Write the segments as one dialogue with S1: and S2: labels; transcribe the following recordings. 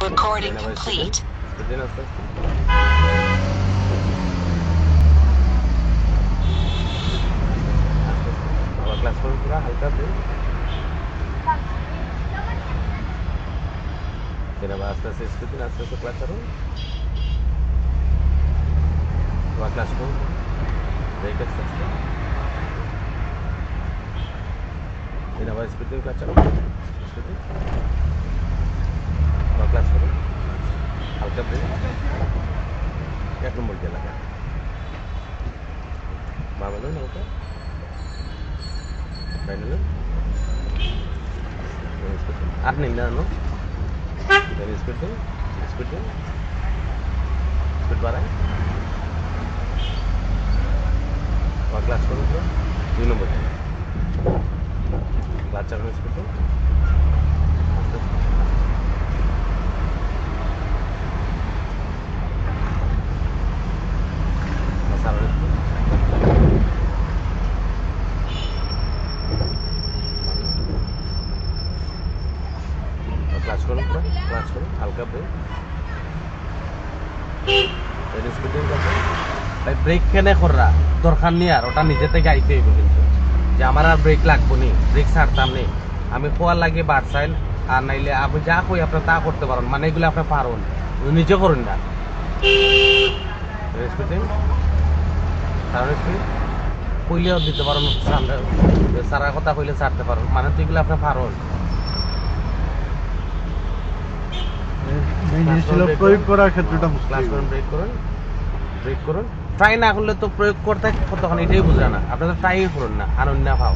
S1: Recording complete.
S2: Class করুন পুরো হালকা ব্রেক এবার আস্তে আস্তে স্পিড দিন আস্তে আস্তে ক্লাস করুন ক্লাস করুন ব্রেক আস্তে আস্তে এবার স্পিড দিন ক্লাস চালান স্পিড দিন ক্লাস করুন হালকা ব্রেক 1 নম্বর দিয়ে লাগা বাবালুন হালকা ফাইনালি আর নেই না নো স্পিড দিন স্পিড বাড়ায় ক্লাস করুন পুরো 2 নম্বর ক্লাস চালানো স্পিড দিন ক্লাস করুন পুরো ক্লাস করুন হালকা ব্রেক স্পিড দিন ভাই ব্রেক কেনে করা দরকার নেই আর ওটা নিজে থেকে আইতে হইব কিন্তু যে আমার আর ব্রেক লাগবো নি ব্রেক ছাড়তাম নেই আমি খোয়ার লাগে বাড়ছাইল আর নাইলে আপনি যা কই আপনি তা করতে পারেন মানে এগুলো আপনি পারুন নিজে করুন না স্পিড দিন কারণ স্পিড কইলেও দিতে পারেন সারা কথা কইলে ছাড়তে পারেন মানে তো এগুলো আপনি পারুন
S3: প্রয়োগ করার ক্ষেত্রটা
S2: ক্লাস করুন ব্রেক করুন ট্রাই না করলে তো প্রয়োগ করতে তখন এটাই বুঝে না আপনারা ট্রাই করুন না আনন্দ না পাও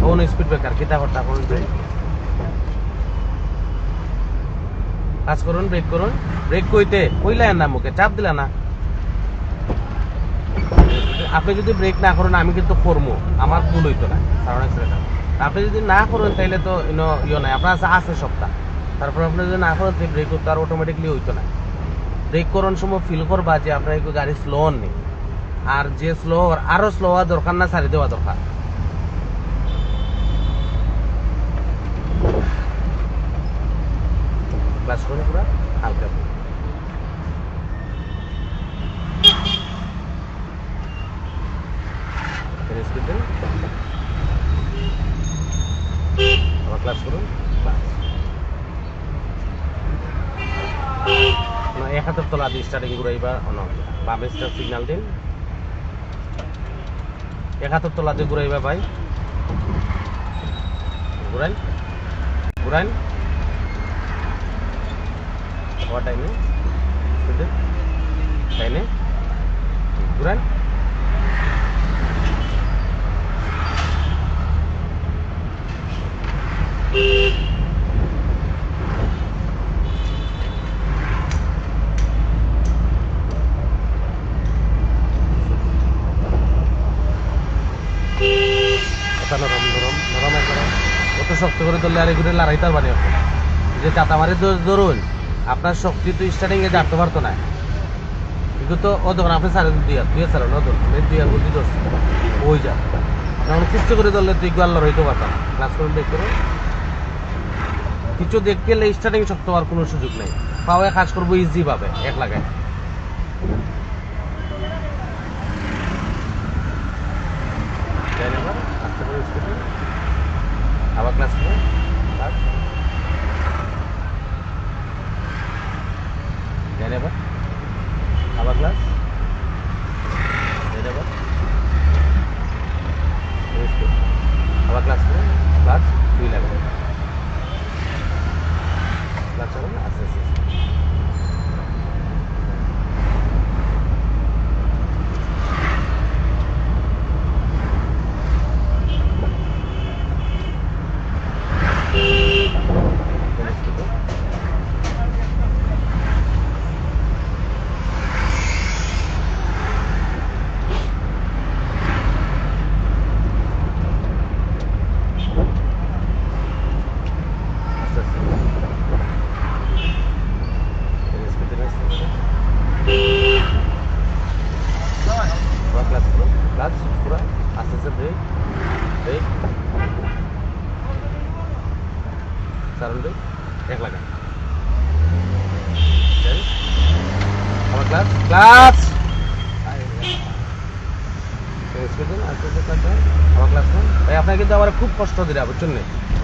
S2: কোন স্পিড ব্রেকার কিতা করতে করুন কাজ করুন ব্রেক কইলে না মুখে চাপ দিলা না আপনি যদি ব্রেক না করেন আমি কিন্তু করবো আমার ভুল হইতো না কারণ আপনি যদি না করেন তাহলে তো ইয়ে নাই আপনার আছে সপ্তাহ তারপর আপনি যদি না করেন ব্রেক করতে আর অটোমেটিকলি হইতো না ব্রেক করার সময় ফিল করবা যে আপনার একটু গাড়ি স্লো নেই আর যে স্লো আরো স্লো হওয়া দরকার না ছাড়ি দেওয়া দরকার ক্লাস করুন পুরা হালকা স্পিড দিন আবার ক্লাস করুন এক হাতের তলা দিয়ে স্টার্টিং ঘুরাইবা বামে স্টার সিগন্যাল দিন এক হাতের তলা দিয়ে ঘুরাইবা ভাই ঘুরাইন টাইমে ঘুরাইন নরম অত শক্ত করে ধরলে আর এগুলো লড়াইতে পারবানি যে চাতা মারি ধরুন আপনার শক্তি তো স্টার্টিং এ যাতে পারতো না কিন্তু তো ও তখন আপনি সাড়ে দুই সাড়ে দুই আর বুদ্ধি ধরছে ওই যা যখন কিচ্ছু করে ধরলে তুই গোয়াল লড়াইতে পারতাম ক্লাস করুন দেখ করে কিছু দেখতে গেলে স্টার্টিং শক্ত হওয়ার কোনো সুযোগ নেই পাওয়া কাজ করবো ইজি পাবে এক লাগায় আবার ক্লাস করুন আবার ক্লাস আবার ক্লাস করুন ক্লাস 2 লাগবে ক্লাস চালান আস্তে আস্তে সারাউন্ড এক লাগান আমার ক্লাস ক্লাস আমার ক্লাস ভাই আপনার কিন্তু আমার খুব কষ্ট দিলে বুঝছেন না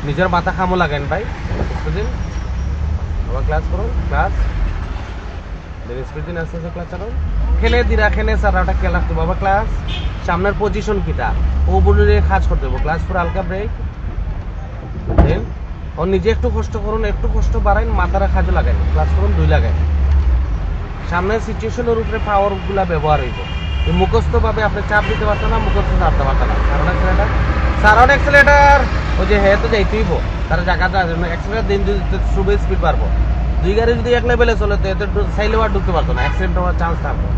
S2: নিজের মাথা খামো লাগেন ভাই দিন আবার ক্লাস করুন ক্লাস স্পিড দিন আস্তে আস্তে ক্লাস চালান খেলে দিরা খেলে স্যার ওটা খেয়াল রাখতে হবে আবার ক্লাস সামনের পজিশন কিটা ও বলে কাজ করতে হবে ক্লাস পুরো হালকা ব্রেক দেন ও নিজে একটু কষ্ট করুন একটু কষ্ট বাড়াইন মাথাটা কাজে লাগাইন ক্লাস করুন 2 লাগাইন সামনের সিচুয়েশনের উপরে পাওয়ার গুলা ব্যবহার হইব মুখস্থ ভাবে আপনি চাপ দিতে পারছেন না মুখস্থ চাপতে পারছেন না সারাউন্ড এক্সেলেটার ওই যে হে তো যাইতেইব তার জায়গা এক্সেলেটার দিন সুবে স্পিড পারবো 2 গাড়ি যদি এক লেভেলে চলে তো এতে সাইলে আর ঢুকতে পারতো না অ্যাক্সিডেন্ট হওয়ার চান্স থাকতো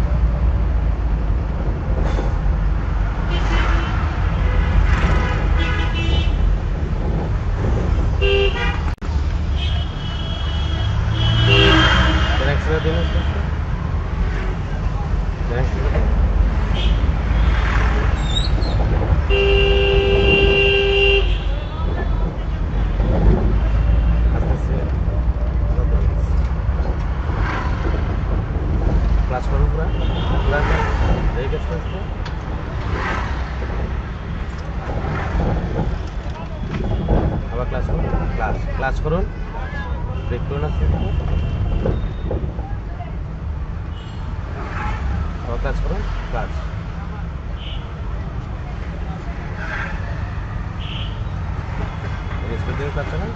S2: ক্লাস করুন পুরা ক্লাস ব্রেক এক্সপ্রেস আবার ক্লাস করুন ক্লাস করুন ব্রেক করুন আস্তে আবার ক্লাস করুন ক্লাস স্পিড দিয়ে ক্লাস চালান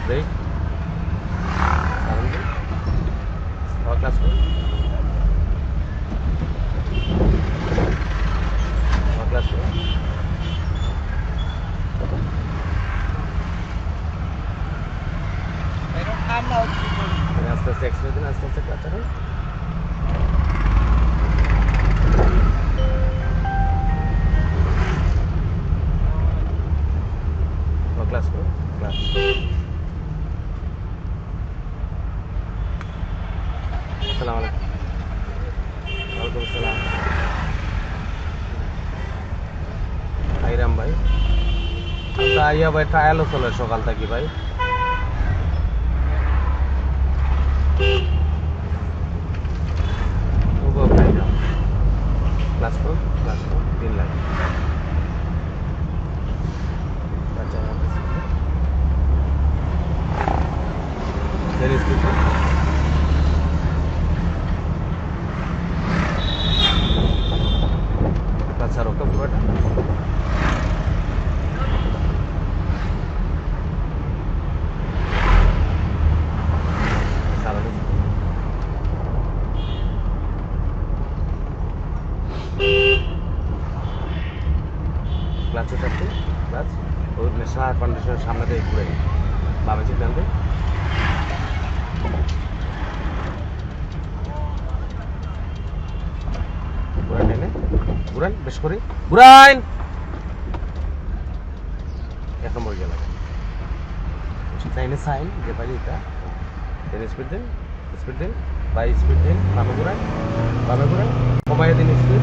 S2: break class করুন ক্লাস করুন আস্তে আস্তে এক্সপ্রেস দিন আস্তে আস্তে ক্লাস করুন ক্লাস করুন ক্লাস আসসালামু আলাইকুম ওয়ালাইকুম আসসালাম আইরাম ভাই আচ্ছা আইয়া ভাই ট্রায়ালও চলে সকাল থেকে ভাই ক্লাস করুন 3 লাখ ক্লাস আর ওকে পুরোটা ক্লাসে থাকতে ক্লাস ওই ন্যাশনাল এয়ার কন্ডিশনের সামনে দিয়ে ঘুরে বামে সিগন্যাল দিয়ে ঘুরান এনে ঘুরান বেশ করে ঘুরাইন 1 নম্বর গেল সাইনে সাইন যে পারি এটা স্পিড দিন বাই স্পিড দিন বামে ঘুরান কমাইয়ে দিন স্পিড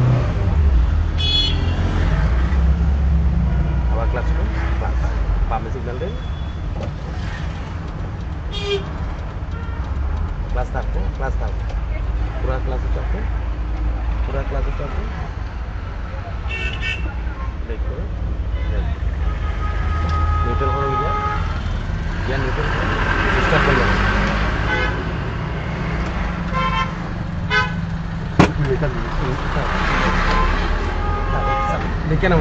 S2: আবার ক্লাস করুন ক্লাস বামে সিগন্যাল দিন ক্লাস থাকবে পুরা ক্লাসে থাকবে ব্রেক করে নিউট্রাল করে গিয়া নিউট্রাল স্টার্ট করলো দেখে না